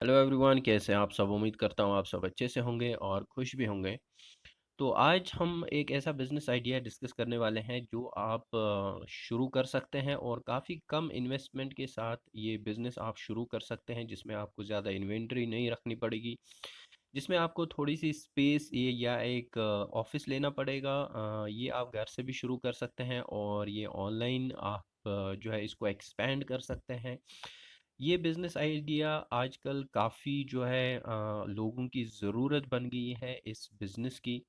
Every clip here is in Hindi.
हेलो एवरीवन, कैसे हैं आप सब। उम्मीद करता हूँ आप सब अच्छे से होंगे और खुश भी होंगे। तो आज हम एक ऐसा बिजनेस आइडिया डिस्कस करने वाले हैं जो आप शुरू कर सकते हैं और काफ़ी कम इन्वेस्टमेंट के साथ ये बिज़नेस आप शुरू कर सकते हैं, जिसमें आपको ज़्यादा इन्वेंटरी नहीं रखनी पड़ेगी, जिसमें आपको थोड़ी सी स्पेस ये या एक ऑफिस लेना पड़ेगा। ये आप घर से भी शुरू कर सकते हैं और ये ऑनलाइन आप जो है इसको एक्सपेंड कर सकते हैं। ये बिज़नेस आइडिया आजकल काफ़ी जो है लोगों की ज़रूरत बन गई है इस बिज़नेस की।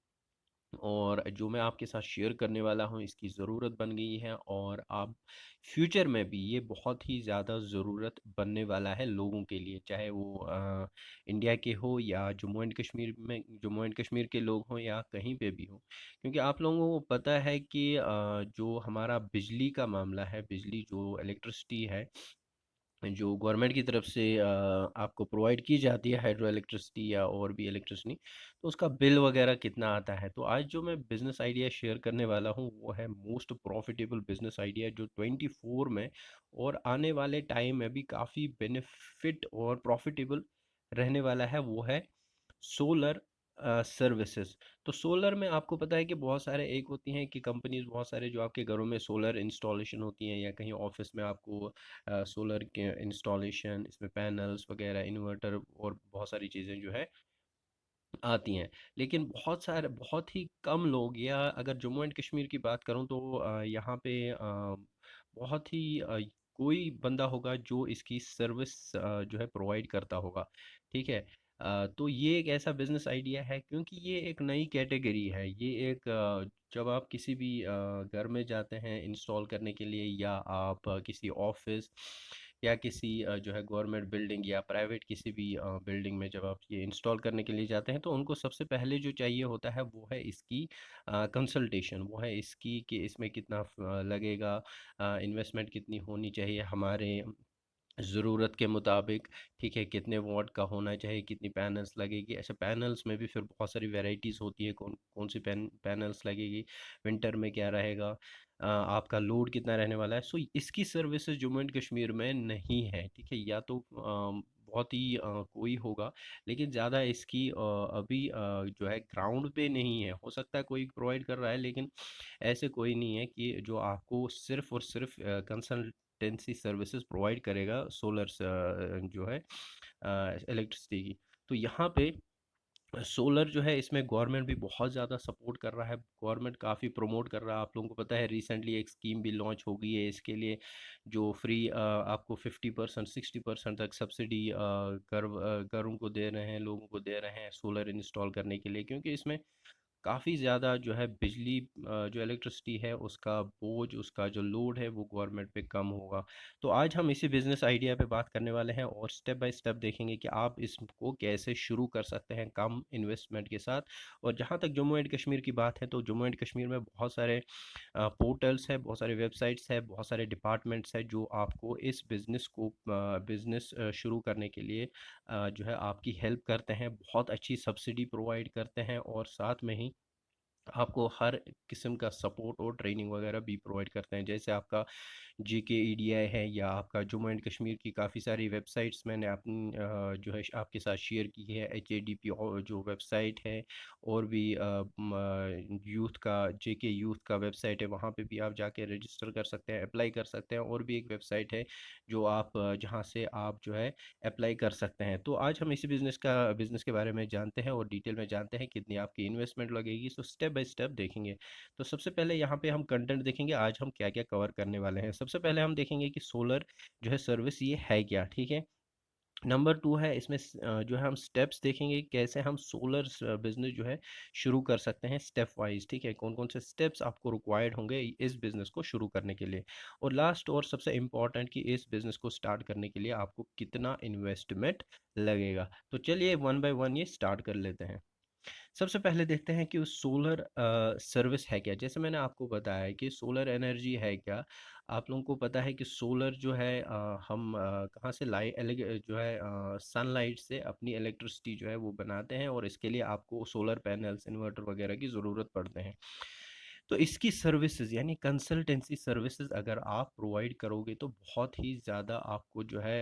और जो मैं आपके साथ शेयर करने वाला हूँ इसकी ज़रूरत बन गई है, और आप फ्यूचर में भी ये बहुत ही ज़्यादा ज़रूरत बनने वाला है लोगों के लिए, चाहे वो इंडिया के हो या जम्मू एंड कश्मीर के लोग हों या कहीं पे भी हो। क्योंकि आप लोगों को पता है कि जो हमारा बिजली का मामला है, बिजली जो इलेक्ट्रिसिटी है जो गवर्नमेंट की तरफ से आपको प्रोवाइड की जाती है, हाइड्रो इलेक्ट्रिसिटी या और भी इलेक्ट्रिसिटी, तो उसका बिल वगैरह कितना आता है। तो आज जो मैं बिज़नेस आइडिया शेयर करने वाला हूँ वो है मोस्ट प्रॉफिटेबल बिज़नेस आइडिया, जो 24 में और आने वाले टाइम में भी काफ़ी बेनिफिट और प्रॉफिटेबल रहने वाला है। वो है सोलर सर्विसेज। तो सोलर में आपको पता है कि बहुत सारे एक होती हैं कि कंपनीज, बहुत सारे जो आपके घरों में सोलर इंस्टॉलेशन होती हैं या कहीं ऑफिस में आपको सोलर के इंस्टॉलेशन, इसमें पैनल्स वगैरह, इन्वर्टर और बहुत सारी चीज़ें जो है आती हैं। लेकिन बहुत ही कम लोग, या अगर जम्मू एंड कश्मीर की बात करूं तो यहाँ पे बहुत ही कोई बंदा होगा जो इसकी सर्विस जो है प्रोवाइड करता होगा। ठीक है। तो ये एक ऐसा बिजनेस आइडिया है, क्योंकि ये एक नई कैटेगरी है। ये एक जब आप किसी भी घर में जाते हैं इंस्टॉल करने के लिए, या आप किसी ऑफिस या किसी जो है गवर्नमेंट बिल्डिंग या प्राइवेट किसी भी बिल्डिंग में जब आप ये इंस्टॉल करने के लिए जाते हैं, तो उनको सबसे पहले जो चाहिए होता है वो है इसकी कंसल्टेशन। वो है इसकी कि इसमें कितना लगेगा, इन्वेस्टमेंट कितनी होनी चाहिए हमारे ज़रूरत के मुताबिक। ठीक है, कितने वॉट का होना चाहिए, कितनी पैनल्स लगेगी। ऐसे पैनल्स में भी फिर बहुत सारी वैरायटीज़ होती है, कौन कौन सी पैनल्स लगेगी, विंटर में क्या रहेगा, आपका लोड कितना रहने वाला है। सो इसकी सर्विसेज जम्मू एंड कश्मीर में नहीं है। ठीक है, या तो बहुत ही कोई होगा, लेकिन ज़्यादा इसकी अभी जो है ग्राउंड पे नहीं है। हो सकता है कोई प्रोवाइड कर रहा है, लेकिन ऐसे कोई नहीं है कि जो आपको सिर्फ़ और सिर्फ़ कंसल्टेंसी सर्विसेज़ प्रोवाइड करेगा सोलर जो है इलेक्ट्रिसिटी की। तो यहाँ पे सोलर जो है इसमें गवर्नमेंट भी बहुत ज़्यादा सपोर्ट कर रहा है। गवर्नमेंट काफ़ी प्रमोट कर रहा है। आप लोगों को पता है रिसेंटली एक स्कीम भी लॉन्च हो गई है इसके लिए, जो फ्री आपको 50% 60% तक सब्सिडी घरों को दे रहे हैं, लोगों को दे रहे हैं सोलर इंस्टॉल करने के लिए। क्योंकि इसमें काफ़ी ज़्यादा जो है बिजली जो इलेक्ट्रिसिटी है उसका बोझ, उसका जो लोड है वो गवर्नमेंट पे कम होगा। तो आज हम इसी बिज़नेस आइडिया पे बात करने वाले हैं और स्टेप बाय स्टेप देखेंगे कि आप इसको कैसे शुरू कर सकते हैं कम इन्वेस्टमेंट के साथ। और जहाँ तक जम्मू एंड कश्मीर की बात है, तो जम्मू एंड कश्मीर में बहुत सारे पोर्टल्स हैं, बहुत सारे वेबसाइट्स हैं, बहुत सारे डिपार्टमेंट्स हैं जो आपको इस बिज़नेस शुरू करने के लिए जो है आपकी हेल्प करते हैं, बहुत अच्छी सब्सिडी प्रोवाइड करते हैं, और साथ में ही आपको हर किस्म का सपोर्ट और ट्रेनिंग वगैरह भी प्रोवाइड करते हैं। जैसे आपका JKEDI है, या आपका जम्मू एंड कश्मीर की काफ़ी सारी वेबसाइट्स मैंने अपनी जो है आपके साथ शेयर की है। HADP और जो वेबसाइट है, और भी यूथ का JK यूथ का वेबसाइट है, वहाँ पे भी आप जाके रजिस्टर कर सकते हैं, अप्लाई कर सकते हैं। और भी एक वेबसाइट है जो आप जहाँ से आप जो है अप्लाई कर सकते हैं। तो आज हम इसी बिज़नेस के बारे में जानते हैं और डिटेल में जानते हैं कितनी आपकी इन्वेस्टमेंट लगेगी। तो स्टेप बाय स्टेप देखेंगे। तो सबसे पहले यहाँ पे हम कंटेंट देखेंगे, आज हम क्या-क्या कवर करने वाले हैं। सबसे पहले हम देखेंगे कि सोलर जो है सर्विस ये है क्या, ठीक है? नंबर 2 है इसमें जो है हम स्टेप्स देखेंगे कैसे हम सोलर बिज़नेस जो है शुरू कर सकते हैं स्टेप वाइज़, ठीक है? कौन-कौन से स्टेप्स आपको रिक्वायर्ड होंगे इस बिज़नेस को शुरू करने के लिए। और लास्ट और सबसे इम्पोर्टेंट कि इस बिज़नेस को स्टार्ट करने के लिए आपको कितना इन्वेस्टमेंट लगेगा। तो चलिए वन बाय वन ये स्टार्ट कर लेते हैं। सबसे पहले देखते हैं कि उस सोलर सर्विस है क्या। जैसे मैंने आपको बताया है कि सोलर एनर्जी है क्या। आप लोगों को पता है कि सोलर जो है हम कहाँ से जो है सनलाइट से अपनी इलेक्ट्रिसिटी जो है वो बनाते हैं, और इसके लिए आपको सोलर पैनल्स, इन्वर्टर वगैरह की ज़रूरत पड़ते हैं। तो इसकी सर्विसेज यानी कंसल्टेंसी सर्विसेज अगर आप प्रोवाइड करोगे तो बहुत ही ज़्यादा आपको जो है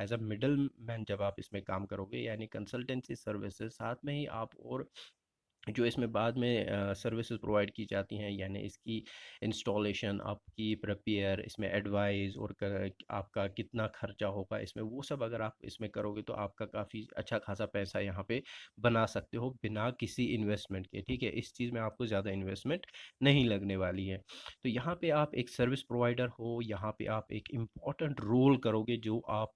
एज अ मिडल मैन जब आप इसमें काम करोगे, यानी कंसल्टेंसी सर्विसेज साथ में ही आप और जो इसमें बाद में सर्विसेज प्रोवाइड की जाती हैं, यानी इसकी इंस्टॉलेशन, आपकी रिपेयर, इसमें एडवाइस और आपका कितना खर्चा होगा इसमें, वो सब अगर आप इसमें करोगे तो आपका काफ़ी अच्छा खासा पैसा यहाँ पे बना सकते हो बिना किसी इन्वेस्टमेंट के। ठीक है, इस चीज़ में आपको ज़्यादा इन्वेस्टमेंट नहीं लगने वाली है। तो यहाँ पे आप एक सर्विस प्रोवाइडर हो, यहाँ पे आप एक इम्पॉर्टेंट रोल करोगे, जो आप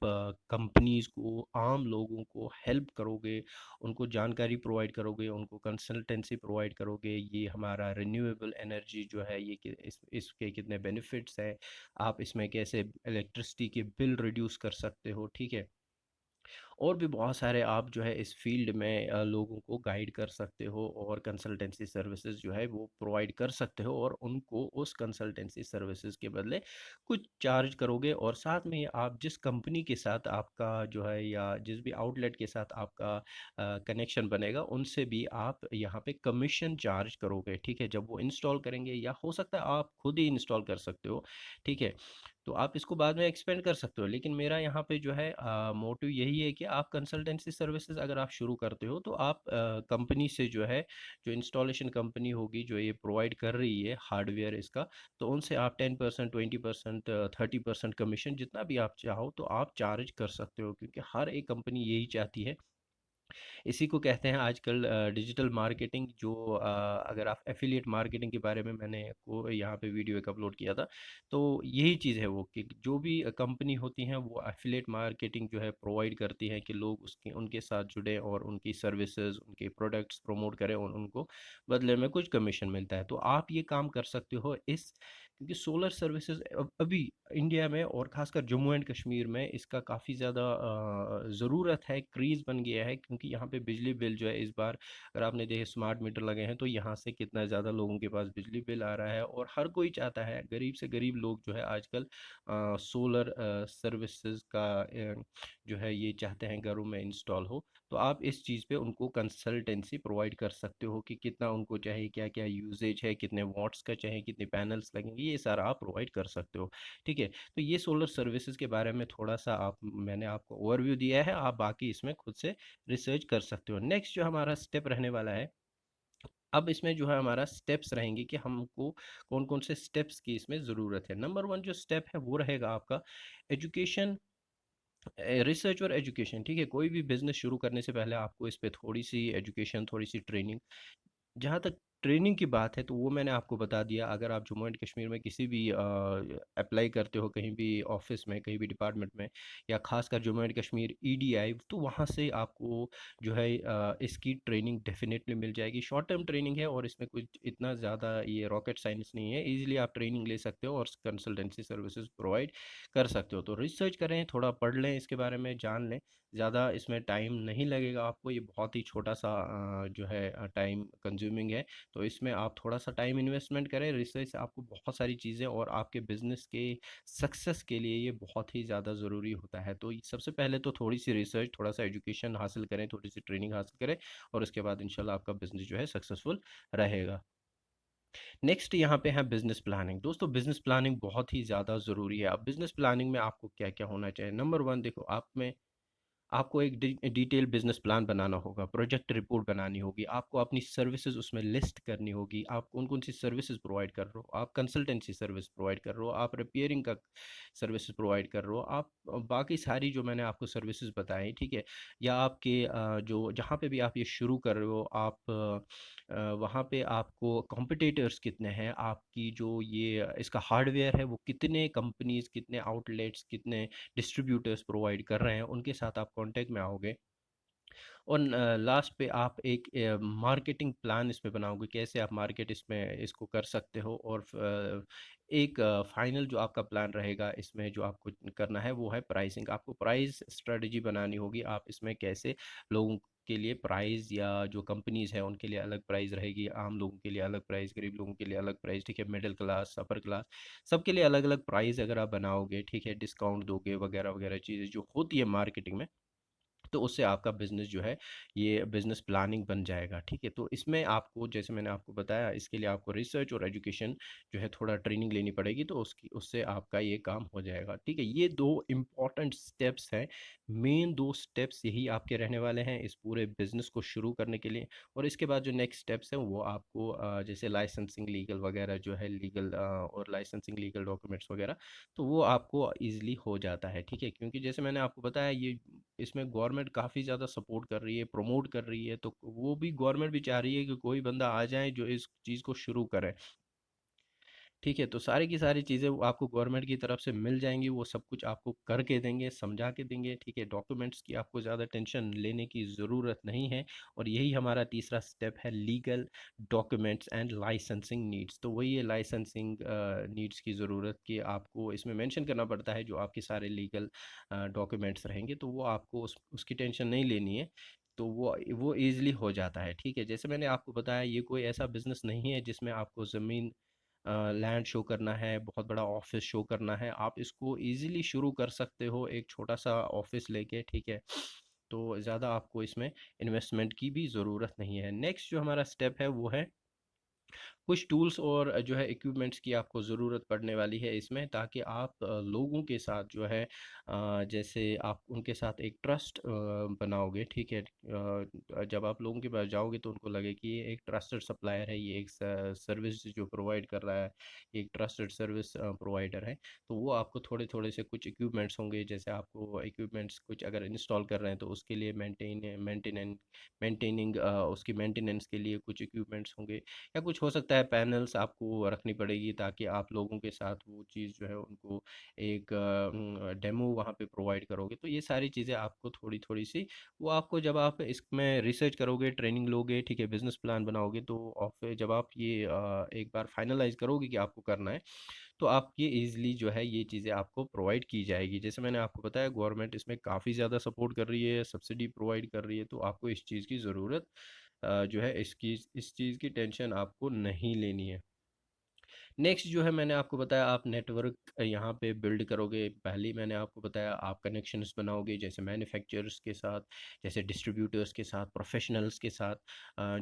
कंपनीज़ को, आम लोगों को हेल्प करोगे, उनको जानकारी प्रोवाइड करोगे, उनको कंसल्टेंसी प्रोवाइड करोगे, ये हमारा रिन्यूएबल एनर्जी जो है ये इसके कितने बेनिफिट्स हैं, आप इसमें कैसे इलेक्ट्रिसिटी के बिल रिड्यूस कर सकते हो। ठीक है, और भी बहुत सारे आप जो है इस फील्ड में लोगों को गाइड कर सकते हो और कंसल्टेंसी सर्विसेज जो है वो प्रोवाइड कर सकते हो, और उनको उस कंसल्टेंसी सर्विसेज के बदले कुछ चार्ज करोगे, और साथ में आप जिस कंपनी के साथ आपका जो है या जिस भी आउटलेट के साथ आपका कनेक्शन बनेगा उनसे भी आप यहाँ पे कमीशन चार्ज करोगे। ठीक है, जब वो इंस्टॉल करेंगे, या हो सकता है आप खुद ही इंस्टॉल कर सकते हो। ठीक है, तो आप इसको बाद में एक्सपेंड कर सकते हो, लेकिन मेरा यहाँ पे जो है मोटिव यही है कि आप कंसल्टेंसी सर्विसेज अगर आप शुरू करते हो तो आप कंपनी से जो है, जो इंस्टॉलेशन कंपनी होगी जो ये प्रोवाइड कर रही है हार्डवेयर इसका, तो उनसे आप 10%, 20%, 30% कमीशन जितना भी आप चाहो तो आप चार्ज कर सकते हो, क्योंकि हर एक कंपनी यही चाहती है। इसी को कहते हैं आजकल डिजिटल मार्केटिंग, जो अगर आप एफिलिएट मार्केटिंग के बारे में मैंने को यहाँ पे वीडियो एक अपलोड किया था, तो यही चीज़ है वो, कि जो भी कंपनी होती हैं वो एफिलिएट मार्केटिंग जो है प्रोवाइड करती हैं कि लोग उसके उनके साथ जुड़े और उनकी सर्विसेज, उनके प्रोडक्ट्स प्रमोट करें और उनको बदले में कुछ कमीशन मिलता है। तो आप ये काम कर सकते हो इस, क्योंकि सोलर सर्विसेज अभी इंडिया में और ख़ासकर जम्मू एंड कश्मीर में इसका काफ़ी ज़्यादा ज़रूरत है, क्रेज़ बन गया है, क्योंकि यहाँ पे बिजली बिल जो है इस बार, अगर आपने देखे स्मार्ट मीटर लगे हैं तो यहाँ से कितना ज़्यादा लोगों के पास बिजली बिल आ रहा है, और हर कोई चाहता है, गरीब से गरीब लोग जो है आजकल सोलर सर्विसेज का जो है ये चाहते हैं घरों में इंस्टॉल हो। तो आप इस चीज़ पे उनको कंसल्टेंसी प्रोवाइड कर सकते हो कि कितना उनको चाहिए, क्या क्या यूजेज है, कितने वॉट्स का चाहिए, कितने पैनल्स लगेंगे, ये सारा आप प्रोवाइड कर सकते हो। ठीक है, तो ये सोलर सर्विसेज के बारे में थोड़ा सा आप मैंने आपको ओवरव्यू दिया है, आप बाकी इसमें खुद से रिसर्च कर सकते हो। नेक्स्ट जो हमारा स्टेप रहने वाला है, अब इसमें जो है हमारा स्टेप्स रहेंगे कि हमको कौन कौन से स्टेप्स की इसमें ज़रूरत है। नंबर वन जो स्टेप है वो रहेगा आपका एजुकेशन, रिसर्च और एजुकेशन। ठीक है, कोई भी बिजनेस शुरू करने से पहले आपको इस पे थोड़ी सी एजुकेशन, थोड़ी सी ट्रेनिंग, जहाँ तक ट्रेनिंग की बात है तो वो मैंने आपको बता दिया। अगर आप जम्मू एंड कश्मीर में किसी भी अप्लाई करते हो कहीं भी ऑफिस में, कहीं भी डिपार्टमेंट में, या खासकर जम्मू एंड कश्मीर ईडीआई, तो वहाँ से आपको जो है इसकी ट्रेनिंग डेफिनेटली मिल जाएगी। शॉर्ट टर्म ट्रेनिंग है और इसमें कुछ इतना ज़्यादा ये रॉकेट साइंस नहीं है, ईजिली आप ट्रेनिंग ले सकते हो और कंसल्टेंसी सर्विसेज प्रोवाइड कर सकते हो। तो रिसर्च करें, थोड़ा पढ़ लें, इसके बारे में जान लें, ज़्यादा इसमें टाइम नहीं लगेगा आपको, ये बहुत ही छोटा सा जो है टाइम कंज्यूमिंग है। तो इसमें आप थोड़ा सा टाइम इन्वेस्टमेंट करें, रिसर्च से आपको बहुत सारी चीज़ें, और आपके बिजनेस के सक्सेस के लिए ये बहुत ही ज़्यादा ज़रूरी होता है। तो सबसे पहले तो थोड़ी सी रिसर्च, थोड़ा सा एजुकेशन हासिल करें, थोड़ी सी ट्रेनिंग हासिल करें, और उसके बाद इंशाल्लाह आपका बिजनेस जो है सक्सेसफुल रहेगा। नेक्स्ट यहाँ पे है बिजनेस प्लानिंग। दोस्तों, बिजनेस प्लानिंग बहुत ही ज़्यादा ज़रूरी है। अब बिजनेस प्लानिंग में आपको क्या क्या होना चाहिए? नंबर वन, देखो, आप में आपको एक डिटेल बिजनेस प्लान बनाना होगा, प्रोजेक्ट रिपोर्ट बनानी होगी, आपको अपनी सर्विसेज उसमें लिस्ट करनी होगी, आप कौन कौन सी सर्विसेज प्रोवाइड कर रहे हो, आप कंसल्टेंसी सर्विस प्रोवाइड कर रहे हो, आप रिपेयरिंग का सर्विसेज प्रोवाइड कर रहे हो, आप बाकी सारी जो मैंने आपको सर्विसेज बताई, ठीक है, या आपके जो जहाँ पे भी आप ये शुरू कर रहे हो, आप वहाँ पे आपको कॉम्पिटिटर्स कितने हैं, आपकी जो ये इसका हार्डवेयर है वो कितने कंपनीज, कितने आउटलेट्स, कितने डिस्ट्रीब्यूटर्स प्रोवाइड कर रहे हैं, उनके साथ आप कांटेक्ट में आओगे। और लास्ट पे आप एक मार्केटिंग प्लान इसमें बनाओगे, कैसे आप मार्केट इसमें इसको कर सकते हो, और एक फाइनल जो आपका प्लान रहेगा इसमें जो आपको करना है वो है प्राइसिंग। आपको प्राइस स्ट्रेटजी बनानी होगी, आप इसमें कैसे लोगों के लिए प्राइस, या जो कंपनीज है उनके लिए अलग प्राइस रहेगी, आम लोगों के लिए अलग प्राइस, गरीब लोगों के लिए अलग प्राइस, ठीक है, मिडिल क्लास, अपर क्लास, सबके लिए अलग अलग प्राइस अगर आप बनाओगे, ठीक है, डिस्काउंट दोगे, वगैरह वगैरह चीज़ें जो होती है मार्केटिंग में, तो उससे आपका बिज़नेस जो है ये बिज़नेस प्लानिंग बन जाएगा, ठीक है? तो इसमें आपको जैसे मैंने आपको बताया इसके लिए आपको रिसर्च और एजुकेशन जो है थोड़ा ट्रेनिंग लेनी पड़ेगी तो उसकी उससे आपका ये काम हो जाएगा, ठीक है? ये 2 इम्पोर्टेंट स्टेप्स हैं, मेन 2 स्टेप्स यही आपके रहने वाले हैं इस पूरे बिज़नेस को शुरू करने के लिए और इसके बाद जो नेक्स्ट स्टेप्स हैं वो आपको जैसे लाइसेंसिंग लीगल वगैरह जो है लीगल और लाइसेंसिंग लीगल डॉक्यूमेंट्स वगैरह तो वो आपको ईज़िली हो जाता है, ठीक है? क्योंकि जैसे मैंने आपको बताया ये इसमें गवर्नमेंट काफ़ी ज़्यादा सपोर्ट कर रही है, प्रमोट कर रही है, तो वो भी गवर्नमेंट भी चाह रही है कि कोई बंदा आ जाए जो इस चीज़ को शुरू करे। ठीक है, तो सारी की सारी चीज़ें वो आपको गवर्नमेंट की तरफ से मिल जाएँगी, वो सब कुछ आपको करके देंगे, समझा के देंगे, ठीक है? डॉक्यूमेंट्स की आपको ज़्यादा टेंशन लेने की ज़रूरत नहीं है और यही हमारा तीसरा स्टेप है legal documents and licensing needs. तो वही है लाइसेंसिंग नीड्स की ज़रूरत कि आपको इसमें मेंशन करना पड़ता है जो आपके सारे लीगल डॉक्यूमेंट्स रहेंगे, तो वो आपको उसकी टेंशन नहीं लेनी है। तो वो ईज़िली हो जाता है, ठीक है? जैसे मैंने आपको बताया ये कोई ऐसा बिज़नेस नहीं है जिसमें आपको ज़मीन लैंड शो करना है, बहुत बड़ा ऑफ़िस शो करना है, आप इसको ईज़िली शुरू कर सकते हो एक छोटा-सा ऑफ़िस लेके, ठीक है? तो ज़्यादा आपको इसमें इन्वेस्टमेंट की भी ज़रूरत नहीं है। नेक्स्ट जो हमारा स्टेप है वो है कुछ टूल्स और जो है इक्विपमेंट्स की आपको ज़रूरत पड़ने वाली है इसमें ताकि आप लोगों के साथ जो है जैसे आप उनके साथ एक ट्रस्ट बनाओगे ठीक है जब आप लोगों के पास जाओगे तो उनको लगे कि ये एक ट्रस्टेड सप्लायर है ये एक सर्विस जो प्रोवाइड कर रहा है एक ट्रस्टेड सर्विस प्रोवाइडर है तो वो आपको थोड़े थोड़े से कुछ इक्विपमेंट्स होंगे जैसे आपको इक्विपमेंट्स कुछ अगर इंस्टॉल कर रहे हैं तो उसके लिए मेंटेनिंग उसकी मेंटेनेंस के लिए कुछ इक्विपमेंट्स होंगे या कुछ हो सकता है पैनल्स आपको रखनी पड़ेगी ताकि आप लोगों के साथ वो चीज़ जो है उनको एक डेमो वहाँ पे प्रोवाइड करोगे तो ये सारी चीज़ें आपको थोड़ी थोड़ी सी वो आपको जब आप इसमें रिसर्च करोगे ट्रेनिंग लोगे ठीक है बिजनेस प्लान बनाओगे तो और जब आप ये एक बार फाइनलाइज करोगे कि आपको करना है तो आप ये ईज़िली जो है ये चीज़ें आपको प्रोवाइड की जाएगी। जैसे मैंने आपको बताया गवर्नमेंट इसमें काफ़ी ज़्यादा सपोर्ट कर रही है, सब्सिडी प्रोवाइड कर रही है, तो आपको इस चीज़ की ज़रूरत जो है इस चीज़ की टेंशन आपको नहीं लेनी है। नेक्स्ट जो है मैंने आपको बताया आप नेटवर्क यहाँ पे बिल्ड करोगे पहले ही मैंने आपको बताया आप कनेक्शंस बनाओगे जैसे मैन्युफैक्चरर्स के साथ जैसे डिस्ट्रीब्यूटर्स के साथ प्रोफेशनल्स के साथ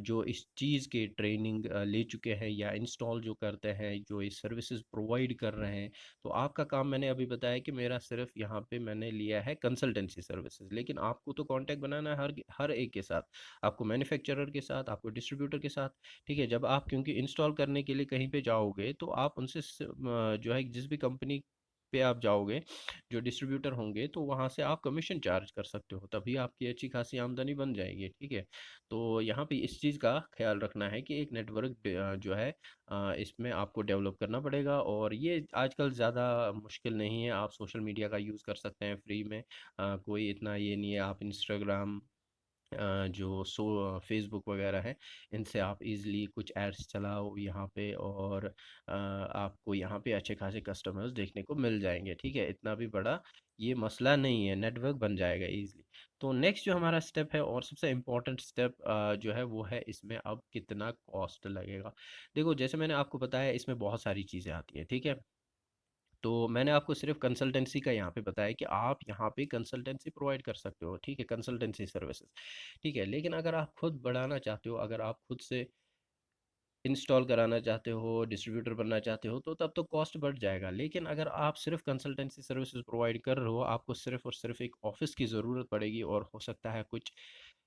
जो इस चीज़ के ट्रेनिंग ले चुके हैं या इंस्टॉल जो करते हैं जो इस सर्विसेज प्रोवाइड कर रहे हैं तो आपका काम मैंने अभी बताया कि मेरा सिर्फ यहाँ पे मैंने लिया है कंसल्टेंसी सर्विसेज लेकिन आपको तो कांटेक्ट बनाना है हर हर एक के साथ आपको मैन्युफैक्चरर के साथ आपको डिस्ट्रीब्यूटर के साथ ठीक है, जब आप क्योंकि इंस्टॉल करने के लिए कहीं पे जाओगे तो आप उनसे जो है जिस भी कंपनी पे आप जाओगे, जो डिस्ट्रीब्यूटर होंगे तो वहाँ से आप कमीशन चार्ज कर सकते हो, तभी आपकी अच्छी खासी आमदनी बन जाएगी, ठीक है? तो यहाँ पे इस चीज़ का ख्याल रखना है कि एक नेटवर्क जो है इसमें आपको डेवलप करना पड़ेगा और ये आजकल ज़्यादा मुश्किल नहीं है, आप सोशल मीडिया का यूज़ कर सकते हैं फ्री में कोई इतना ये नहीं है, आप इंस्टाग्राम जो फेसबुक वगैरह है इनसे आप इजीली कुछ एड्स चलाओ यहाँ पे और आपको यहाँ पे अच्छे खासे कस्टमर्स देखने को मिल जाएंगे ठीक है इतना भी बड़ा ये मसला नहीं है नेटवर्क बन जाएगा इजीली तो नेक्स्ट जो हमारा स्टेप है और सबसे इम्पोर्टेंट स्टेप जो है वो है इसमें अब कितना कॉस्ट लगेगा देखो जैसे मैंने आपको बताया इसमें बहुत सारी चीज़ें आती हैं ठीक है तो मैंने आपको सिर्फ कंसल्टेंसी का यहाँ पे बताया कि आप यहाँ पे कंसल्टेंसी प्रोवाइड कर सकते हो ठीक है कंसल्टेंसी सर्विसेज ठीक है लेकिन अगर आप खुद बढ़ाना चाहते हो अगर आप खुद से इंस्टॉल कराना चाहते हो डिस्ट्रीब्यूटर बनना चाहते हो तो तब तो कॉस्ट बढ़ जाएगा लेकिन अगर आप सिर्फ कंसल्टेंसी सर्विसेज प्रोवाइड कर रहे हो आपको सिर्फ और सिर्फ एक ऑफिस की ज़रूरत पड़ेगी और हो सकता है कुछ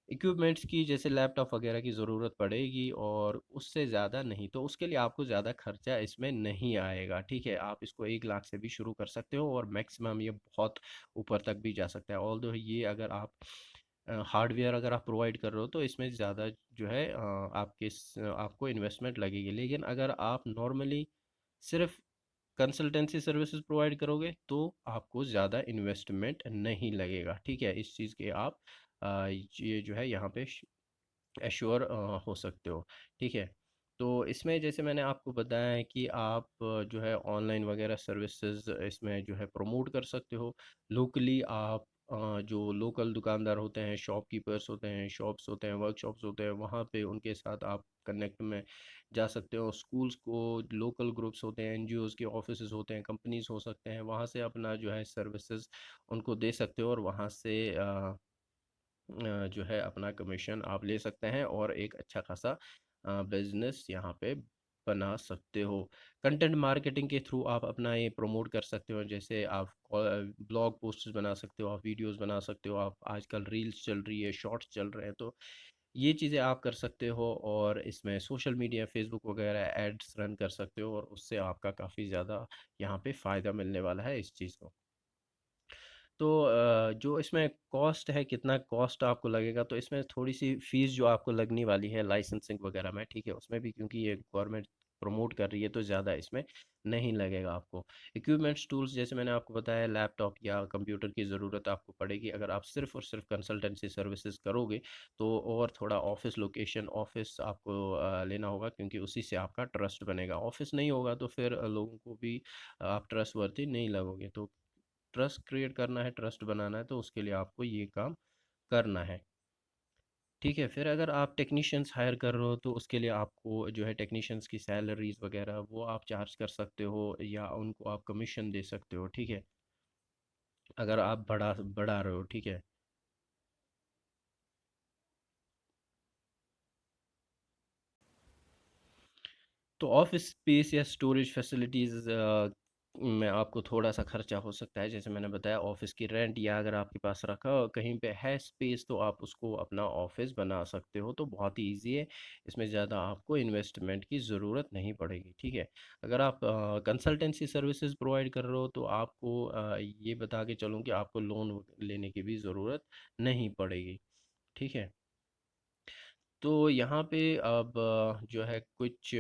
इक्विपमेंट्स की जैसे लैपटॉप वगैरह की ज़रूरत पड़ेगी और उससे ज़्यादा नहीं तो उसके लिए आपको ज़्यादा खर्चा इसमें नहीं आएगा ठीक है आप इसको 1 लाख से भी शुरू कर सकते हो और मैक्सिमम ये बहुत ऊपर तक भी जा सकता है ऑल्दो ये अगर आप हार्डवेयर अगर आप प्रोवाइड कर रहे हो तो इसमें ज़्यादा जो है आपको इन्वेस्टमेंट लगेगी लेकिन अगर आप नॉर्मली सिर्फ कंसल्टेंसी सर्विसेज प्रोवाइड करोगे तो आपको ज़्यादा इन्वेस्टमेंट नहीं लगेगा ठीक है इस चीज़ के आप ये जो है यहाँ पे एश्योर हो सकते हो ठीक है तो इसमें जैसे मैंने आपको बताया है कि आप जो है ऑनलाइन वगैरह सर्विसेज इसमें जो है प्रमोट कर सकते हो लोकली आप जो लोकल दुकानदार होते हैं शॉपकीपर्स होते हैं शॉप्स होते हैं वर्कशॉप्स होते हैं वहाँ पे उनके साथ आप कनेक्ट में जा सकते हो स्कूल्स को लोकल ग्रुप्स होते हैं एनजीओज के ऑफिसेज होते हैं कंपनीज हो सकते हैं वहाँ से अपना जो है सर्विसेज उनको दे सकते हो और वहाँ से जो है अपना कमीशन आप ले सकते हैं और एक अच्छा खासा बिजनेस यहाँ पे बना सकते हो। कंटेंट मार्केटिंग के थ्रू आप अपना ये प्रमोट कर सकते हो, जैसे आप ब्लॉग पोस्ट्स बना सकते हो, आप वीडियोस बना सकते हो, आप आजकल रील्स चल रही है, शॉर्ट्स चल रहे हैं, तो ये चीज़ें आप कर सकते हो। और इसमें सोशल मीडिया, फेसबुक वगैरह एड्स रन कर सकते हो और उससे आपका काफ़ी ज़्यादा यहाँ पे फ़ायदा मिलने वाला है इस चीज़ को। तो जो इसमें कॉस्ट है, कितना कॉस्ट आपको लगेगा, तो इसमें थोड़ी-सी फ़ीस जो आपको लगने वाली है लाइसेंसिंग वगैरह में, ठीक है? उसमें भी क्योंकि ये गवर्नमेंट प्रमोट कर रही है तो ज़्यादा इसमें नहीं लगेगा आपको। इक्विपमेंट्स, टूल्स जैसे मैंने आपको बताया, लैपटॉप या कंप्यूटर की ज़रूरत आपको पड़ेगी अगर आप सिर्फ़ और सिर्फ़ कंसल्टेंसी सर्विसेज़ करोगे, तो और थोड़ा ऑफ़िस लोकेशन, ऑफ़िस आपको लेना होगा क्योंकि उसी से आपका ट्रस्ट बनेगा। ऑफ़िस नहीं होगा तो फिर लोगों को भी आप ट्रस्टवर्दी नहीं लगोगे। तो ट्रस्ट क्रिएट करना है, ट्रस्ट बनाना है, तो उसके लिए आपको ये काम करना है। ठीक है, फिर अगर आप टेक्नीशियंस हायर कर रहे हो तो उसके लिए आपको जो है टेक्नीशियंस की सैलरीज़ वगैरह वो आप चार्ज कर सकते हो या उनको आप कमीशन दे सकते हो, ठीक है? अगर आप बढ़ा रहे हो, ठीक है? तो ऑफिस स्पेस या स्टोरेज फैसिलिटीज़ में आपको थोड़ा-सा खर्चा हो सकता है। जैसे मैंने बताया, ऑफ़िस की रेंट या अगर आपके पास रखा कहीं पे है स्पेस तो आप उसको अपना ऑफ़िस बना सकते हो, तो बहुत ही ईज़ी है। इसमें ज़्यादा आपको इन्वेस्टमेंट की ज़रूरत नहीं पड़ेगी, ठीक है? अगर आप कंसल्टेंसी सर्विसेज़ प्रोवाइड कर रहे हो तो आपको ये बता के चलूँ कि आपको लोन लेने की भी ज़रूरत नहीं पड़ेगी, ठीक है? तो यहाँ पे अब जो है कुछ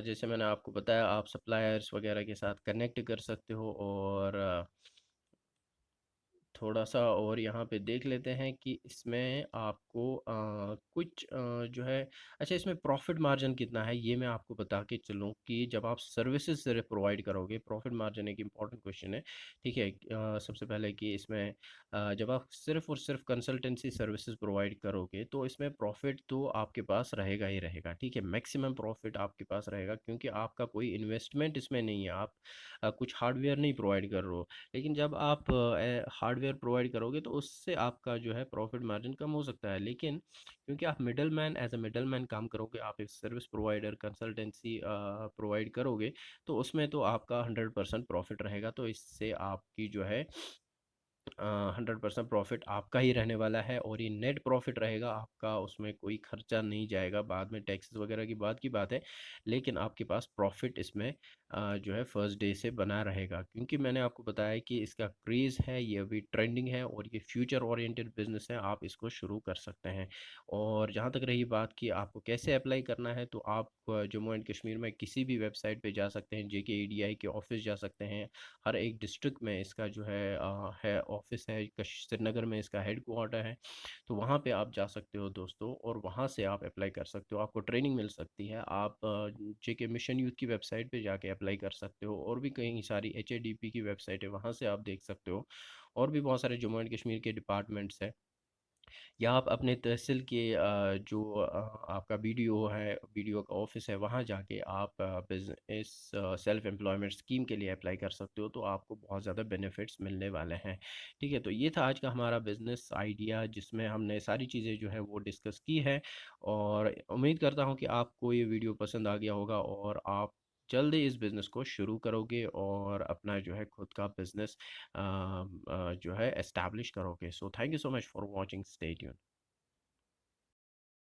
जैसे मैंने आपको बताया, आप सप्लायर्स वगैरह के साथ कनेक्ट कर सकते हो और थोड़ा-सा और यहाँ पे देख लेते हैं कि इसमें आपको कुछ जो है, अच्छा, इसमें प्रॉफ़िट मार्जिन कितना है ये मैं आपको बता के चलूँ कि जब आप सर्विसेज़ सिर्फ़ प्रोवाइड करोगे, प्रॉफ़िट मार्जिन एक इम्पॉर्टेंट क्वेश्चन है, ठीक है? सबसे पहले कि इसमें जब आप सिर्फ़ और सिर्फ़ कंसल्टेंसी सर्विसेज़ प्रोवाइड करोगे तो इसमें प्रॉफ़िट तो आपके पास रहेगा ही रहेगा, ठीक है? मैक्सिमम प्रॉफ़िट आपके पास रहेगा क्योंकि आपका कोई इन्वेस्टमेंट इसमें नहीं है, आप कुछ हार्डवेयर नहीं प्रोवाइड कर रहे हो। लेकिन जब आप हार्डवेयर प्रोवाइड करोगे तो उससे आपका जो है प्रॉफिट मार्जिन कम हो सकता है, लेकिन क्योंकि आप middle man, as a middle man काम करोगे, आप एक सर्विस प्रोवाइडर कंसल्टेंसी प्रोवाइड करोगे, तो उसमें तो आपका 100% प्रॉफिट रहेगा, तो इससे आपकी जो है 100% प्रॉफिट आपका ही रहने वाला है और ये नेट प्रॉफिट रहेगा आपका, उसमें कोई खर्चा नहीं जाएगा, बाद में टैक्सेस वगैरह की बात की बात है, लेकिन आपके पास प्रॉफिट इसमें जो है फर्स्ट डे से बना रहेगा क्योंकि मैंने आपको बताया कि इसका क्रेज़ है, ये अभी ट्रेंडिंग है और ये फ्यूचर ओरिएंटेड बिजनेस है, आप इसको शुरू कर सकते हैं। और जहाँ तक रही बात कि आपको कैसे अप्लाई करना है, तो आप जम्मू एंड कश्मीर में किसी भी वेबसाइट पे जा सकते हैं, JKEDI के ऑफिस जा सकते हैं, हर एक डिस्ट्रिक्ट में इसका जो है ऑफिस है, श्रीनगर में इसका हेड क्वार्टर है, तो वहाँ पे आप जा सकते हो दोस्तों और वहाँ से आप अप्लाई कर सकते हो, आपको ट्रेनिंग मिल सकती है, आप JK मिशन यूथ की वेबसाइट पे जाके अप्लाई कर सकते हो और भी कई सारी HADP की वेबसाइट है, वहाँ से आप देख सकते हो और भी बहुत सारे जम्मू एंड कश्मीर के डिपार्टमेंट्स हैं, या आप अपने तहसील के जो आपका BDO है, BDO का ऑफिस है, वहाँ जाके आप बिजनेस सेल्फ एम्प्लॉयमेंट स्कीम के लिए अप्लाई कर सकते हो, तो आपको बहुत ज़्यादा बेनिफिट्स मिलने वाले हैं, ठीक है? तो ये था आज का हमारा बिजनेस आइडिया जिसमें हमने सारी चीज़ें जो है वो डिस्कस की है और उम्मीद करता हूँ कि आपको ये वीडियो पसंद आ गया होगा और आप जल्दी इस बिज़नेस को शुरू करोगे और अपना जो है खुद का बिज़नेस जो है एस्टैब्लिश करोगे। So thank you so much for watching, stay tuned.